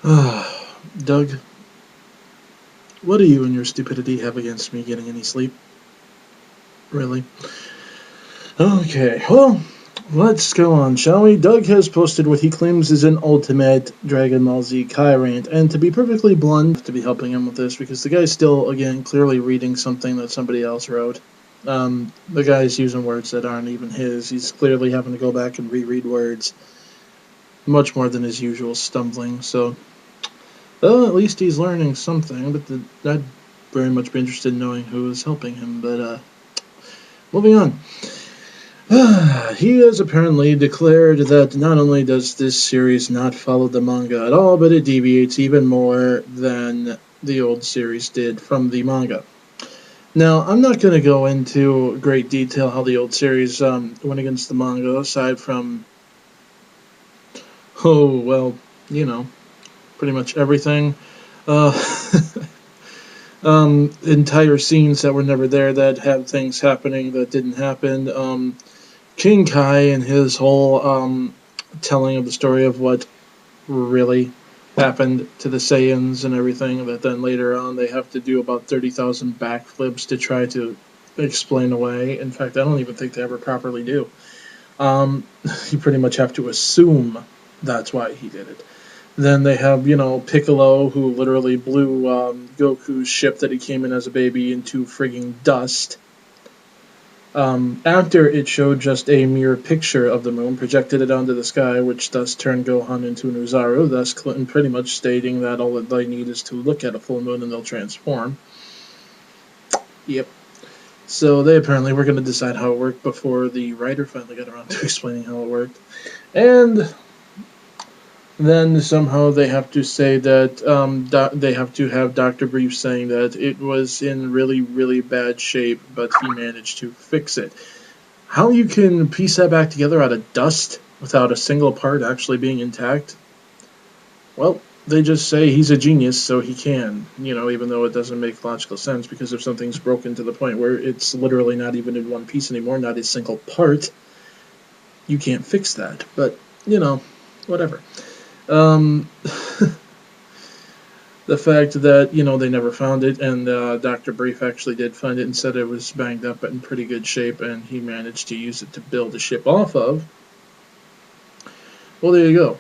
Doug, what do you and your stupidity have against me getting any sleep? Really? Okay, well, let's go on, shall we? Doug has posted what he claims is an ultimate Dragon Ball Z Kai Rant, and to be perfectly blunt, I have to be helping him with this because the guy's still, again, clearly reading something that somebody else wrote. The guy's using words that aren't even his. He's clearly having to go back and reread words, much more than his usual stumbling, so well, at least he's learning something, but I'd very much be interested in knowing who is helping him. But moving on. He has apparently declared that not only does this series not follow the manga at all, but it deviates even more than the old series did from the manga. Now, I'm not going to go into great detail how the old series went against the manga, aside from, oh, well, you know, pretty much everything. Uh, entire scenes that were never there that had things happening that didn't happen. King Kai and his whole telling of the story of what really happened to the Saiyans and everything that then later on they have to do about 30,000 backflips to try to explain away. In fact, I don't even think they ever properly do. You pretty much have to assume that's why he did it. Then they have, Piccolo, who literally blew Goku's ship that he came in as a baby into frigging dust. After it showed just a mere picture of the moon, projected it onto the sky, which thus turned Gohan into an Uzaru, thus Clinton pretty much stating that all that they need is to look at a full moon and they'll transform. Yep. So they apparently were going to decide how it worked before the writer finally got around to explaining how it worked. And then somehow they have to say that they have to have Dr. Brief saying that it was in really, really bad shape, but he managed to fix it. How you can piece that back together out of dust without a single part actually being intact? Well, they just say he's a genius, so he can, even though it doesn't make logical sense, because if something's broken to the point where it's literally not even in one piece anymore, not a single part, you can't fix that. But, whatever. The fact that, they never found it, and Dr. Brief actually did find it and said it was banged up but in pretty good shape, and he managed to use it to build a ship off of. Well, there you go.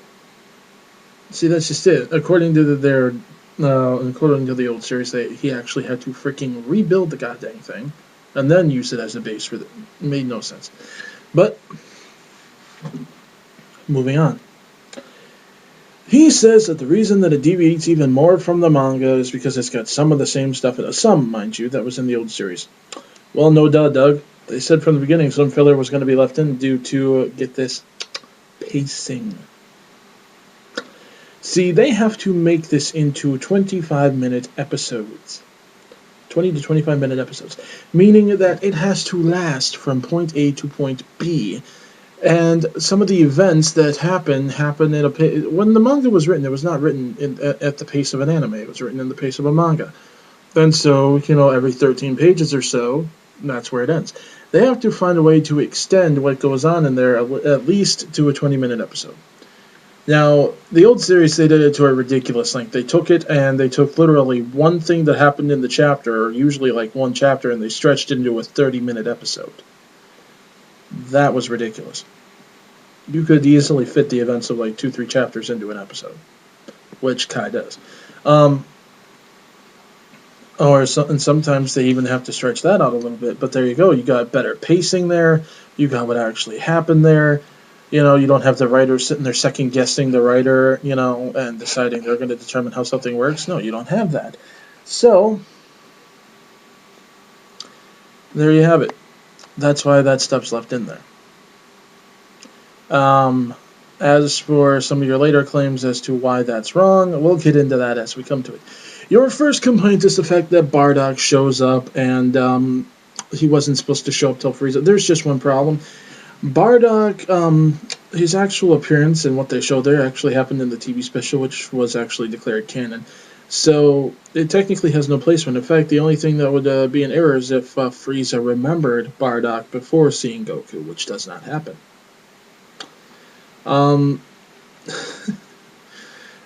See, that's just it. According to the old series, he actually had to freaking rebuild the goddamn thing, and then use it as a base for it made no sense. But, moving on. He says that the reason that it deviates even more from the manga is because it's got some of the same stuff, some, mind you, that was in the old series. Well, no duh, Doug. They said from the beginning some filler was going to be left in due to, get this, pacing. See, they have to make this into 25-minute episodes. 20 to 25-minute episodes. Meaning that it has to last from point A to point B. And some of the events that happen in when the manga was written, it was not written at the pace of an anime. It was written in the pace of a manga. And so, every 13 pages or so, that's where it ends. They have to find a way to extend what goes on in there at least to a 20-minute episode. Now, the old series, they did it to a ridiculous length. They took it and they took literally one thing that happened in the chapter, or usually like one chapter, and they stretched it into a 30-minute episode. That was ridiculous. You could easily fit the events of like 2-3 chapters into an episode, which Kai does. And sometimes they even have to stretch that out a little bit. But there you go. You got better pacing there. You got what actually happened there. You don't have the writer sitting there second guessing the writer, and deciding they're going to determine how something works. No, you don't have that. So there you have it. That's why that stuff's left in there. As for some of your later claims as to why that's wrong, we'll get into that as we come to it. Your first complaint is the fact that Bardock shows up and he wasn't supposed to show up till Frieza. There's just one problem. Bardock, his actual appearance and what they showed there actually happened in the TV special, which was actually declared canon. So it technically has no placement. In fact, the only thing that would be an error is if Frieza remembered Bardock before seeing Goku, which does not happen.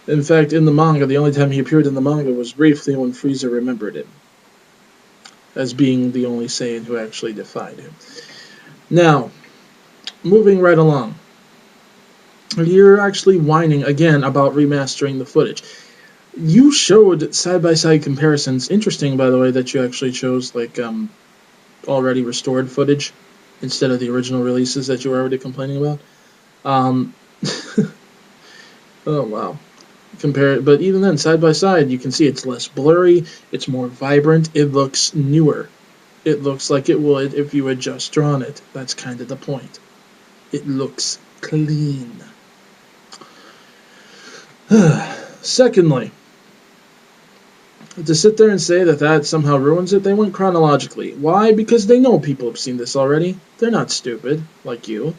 In fact, in the manga, the only time he appeared in the manga was briefly when Frieza remembered him as being the only Saiyan who actually defied him. Now, moving right along. You're actually whining again about remastering the footage. You showed side-by-side comparisons. Interesting, by the way, that you actually chose already restored footage instead of the original releases that you were already complaining about. Um, oh wow. But even then, side by side, you can see it's less blurry, it's more vibrant, it looks newer. It looks like it would if you had just drawn it. That's kind of the point. It looks clean. Secondly, to sit there and say that somehow ruins it, they went chronologically. Why? Because they know people have seen this already. They're not stupid, like you.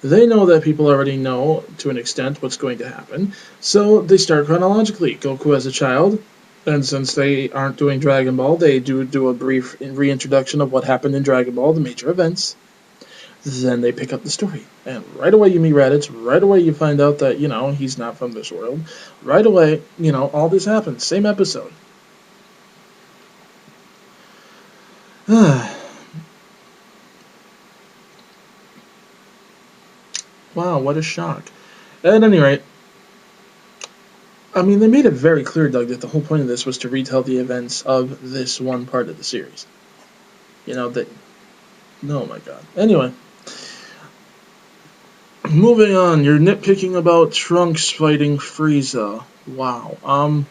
They know that people already know, to an extent, what's going to happen. So they start chronologically. Goku as a child, and since they aren't doing Dragon Ball, they do a brief reintroduction of what happened in Dragon Ball, the major events. Then they pick up the story. And right away you meet Raditz. Right away you find out that, he's not from this world. Right away, all this happens. Same episode. Wow, what a shock. At any rate, I mean, they made it very clear, Doug, that the whole point of this was to retell the events of this one part of the series. Oh my god. Anyway, moving on, you're nitpicking about Trunks fighting Frieza. Wow.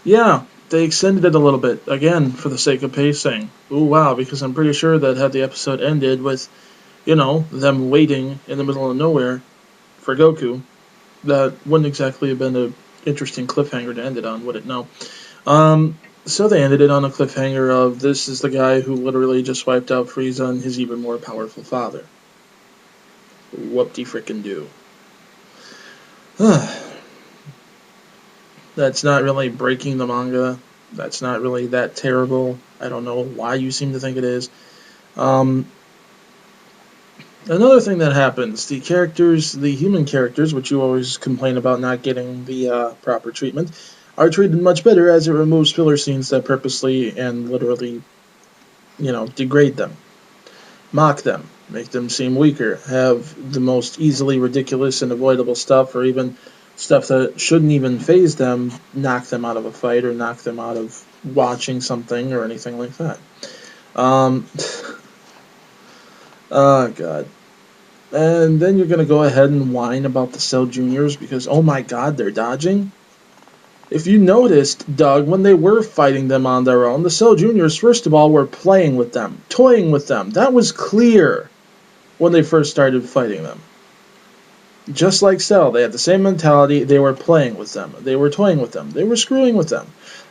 Yeah, they extended it a little bit, again, for the sake of pacing. Ooh, wow, because I'm pretty sure that had the episode ended with, them waiting in the middle of nowhere for Goku, that wouldn't exactly have been an interesting cliffhanger to end it on, would it? No. So they ended it on a cliffhanger of this is the guy who literally just wiped out Frieza and his even more powerful father. Whoop-de-frickin-do. That's not really breaking the manga. That's not really that terrible. I don't know why you seem to think it is. Another thing that happens, the human characters, which you always complain about not getting the proper treatment, are treated much better as it removes filler scenes that purposely and literally, degrade them, mock them, make them seem weaker, have the most easily ridiculous and avoidable stuff, or even stuff that shouldn't even faze them, knock them out of a fight or knock them out of watching something or anything like that. Oh, God. And then you're going to go ahead and whine about the Cell Juniors because, oh my god, they're dodging? If you noticed, Doug, when they were fighting them on their own, the Cell Juniors, first of all, were playing with them, toying with them. That was clear when they first started fighting them. Just like Cell, they had the same mentality. They were playing with them. They were toying with them. They were screwing with them.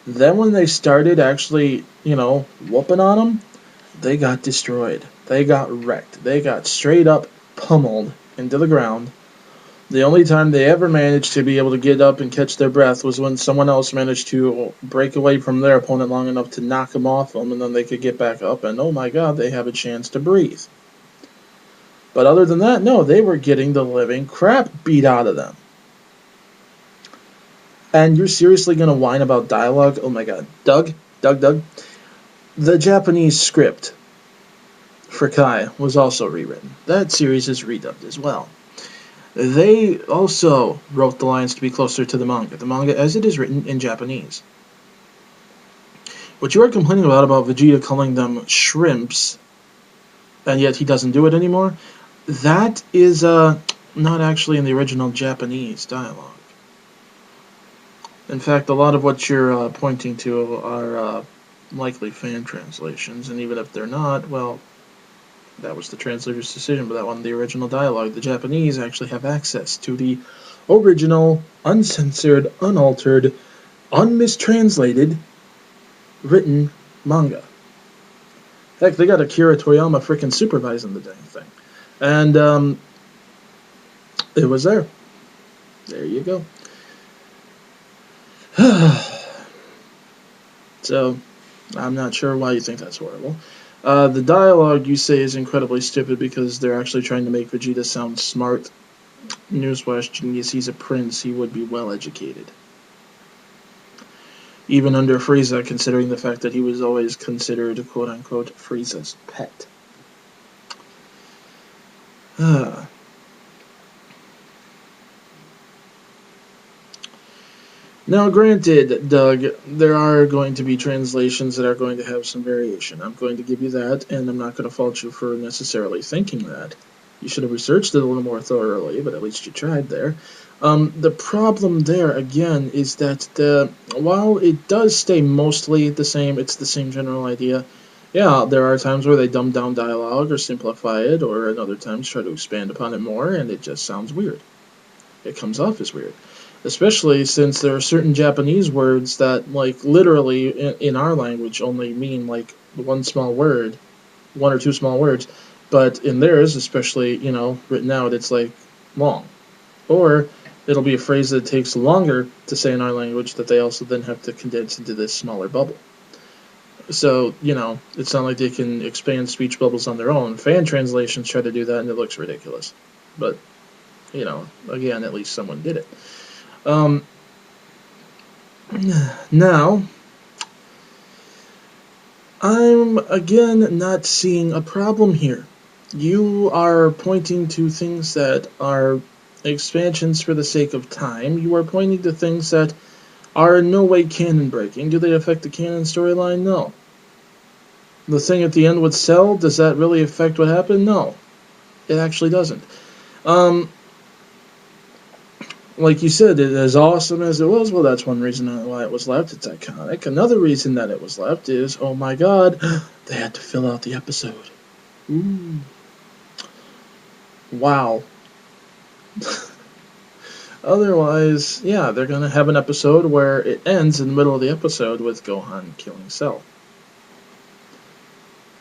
Then when they started actually, whooping on them, they got destroyed. They got wrecked. They got straight up pummeled into the ground. The only time they ever managed to be able to get up and catch their breath was when someone else managed to break away from their opponent long enough to knock them off them, and then they could get back up, and oh my god, they have a chance to breathe. But other than that, no, they were getting the living crap beat out of them. And you're seriously going to whine about dialogue? Oh my god. Doug. The Japanese script for Kai was also rewritten. That series is redubbed as well. They also wrote the lines to be closer to the manga as it is written in Japanese. What you are complaining about Vegeta calling them shrimps, and yet he doesn't do it anymore, that is not actually in the original Japanese dialogue. In fact, a lot of what you're pointing to are likely fan translations, and even if they're not, well, that was the translator's decision, but that wasn't the original dialogue. The Japanese actually have access to the original, uncensored, unaltered, unmistranslated, written manga. Heck, they got Akira Toriyama frickin' supervising the dang thing. And it was there. There you go. So, I'm not sure why you think that's horrible. The dialogue, you say, is incredibly stupid because they're actually trying to make Vegeta sound smart. Newsflash, genius, he's a prince, he would be well educated. Even under Frieza, considering the fact that he was always considered, quote-unquote, Frieza's pet. Now, granted, Doug, there are going to be translations that are going to have some variation. I'm going to give you that, and I'm not going to fault you for necessarily thinking that. You should have researched it a little more thoroughly, but at least you tried there. The problem there, again, is that while it does stay mostly the same, it's the same general idea. Yeah, there are times where they dumb down dialogue or simplify it, or at other times try to expand upon it more, and it just sounds weird. It comes off as weird. Especially since there are certain Japanese words that, like, literally in our language only mean, like, one or two small words, but in theirs, especially, written out, it's, like, long. Or it'll be a phrase that takes longer to say in our language that they also then have to condense into this smaller bubble. So, it's not like they can expand speech bubbles on their own. Fan translations try to do that, and it looks ridiculous. But, again, at least someone did it. Now, I'm again not seeing a problem here. You are pointing to things that are expansions for the sake of time. You are pointing to things that are in no way canon breaking. Do they affect the canon storyline? No. The thing at the end with Cell, does that really affect what happened? No. It actually doesn't. Like you said, as awesome as it was, well, that's one reason why it was left. It's iconic. Another reason that it was left is, oh my god, they had to fill out the episode. Ooh. Wow. Otherwise, yeah, they're going to have an episode where it ends in the middle of the episode with Gohan killing Cell.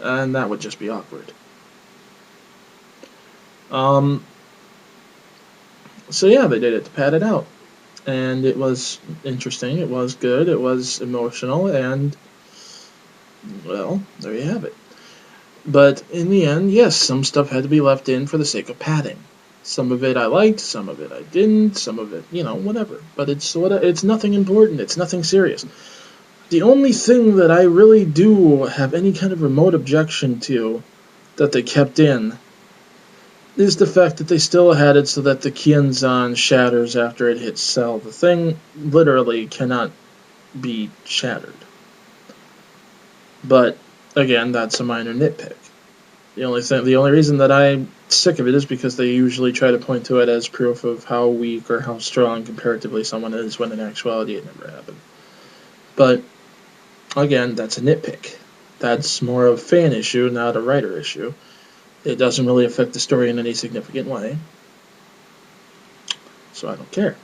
And that would just be awkward. So yeah, they did it to pad it out. And it was interesting, it was good, it was emotional, and, well, there you have it. But in the end, yes, some stuff had to be left in for the sake of padding. Some of it I liked, some of it I didn't, some of it, whatever. But it's nothing important, it's nothing serious. The only thing that I really do have any kind of remote objection to that they kept in is the fact that they still had it so that the Kienzan shatters after it hits Cell. The thing literally cannot be shattered. But, again, that's a minor nitpick. The only reason that I'm sick of it is because they usually try to point to it as proof of how weak or how strong comparatively someone is, when in actuality it never happened. But, again, that's a nitpick. That's more of a fan issue, not a writer issue. It doesn't really affect the story in any significant way. So I don't care.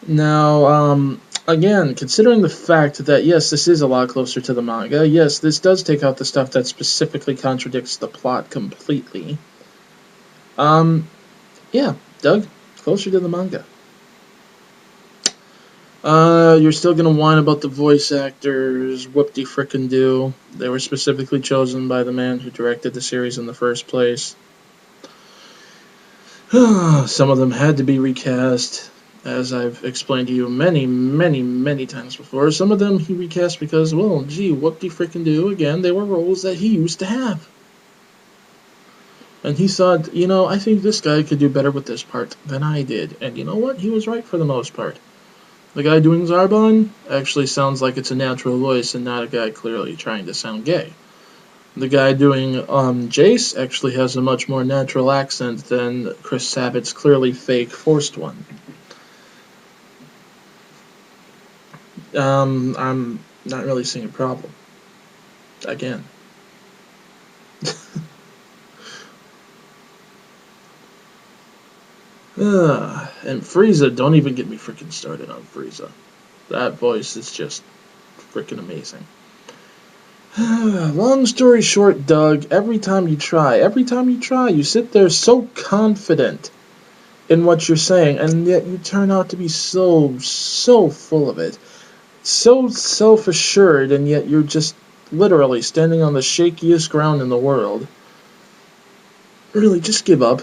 Now, again, considering the fact that, yes, this is a lot closer to the manga, yes, this does take out the stuff that specifically contradicts the plot completely. Yeah, Doug, closer to the manga. You're still gonna whine about the voice actors, whoop-de-frickin-do. They were specifically chosen by the man who directed the series in the first place. Some of them had to be recast, as I've explained to you many, many, many times before. Some of them he recast because, well, gee, whoop-de-frickin-do, again, they were roles that he used to have. And he thought, I think this guy could do better with this part than I did. And you know what? He was right for the most part. The guy doing Zarbon actually sounds like it's a natural voice and not a guy clearly trying to sound gay. The guy doing Jace actually has a much more natural accent than Chris Sabat's clearly fake forced one. I'm not really seeing a problem. Again. And Frieza, don't even get me freaking started on Frieza. That voice is just freaking amazing. Long story short, Doug, every time you try, you sit there so confident in what you're saying, and yet you turn out to be so full of it. So self-assured, and yet you're just literally standing on the shakiest ground in the world. Really, just give up.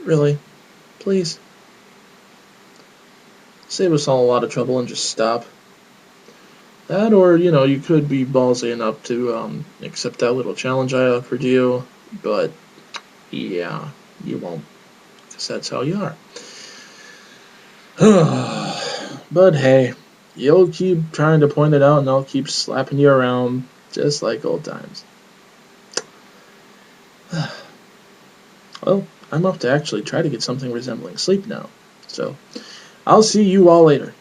Really, please. Save us all a lot of trouble and just stop. That, or, you could be ballsy enough to accept that little challenge I offered you, but yeah, you won't, because that's how you are. But hey, you'll keep trying to point it out and I'll keep slapping you around, just like old times. Well, I'm off to actually try to get something resembling sleep now, so I'll see you all later.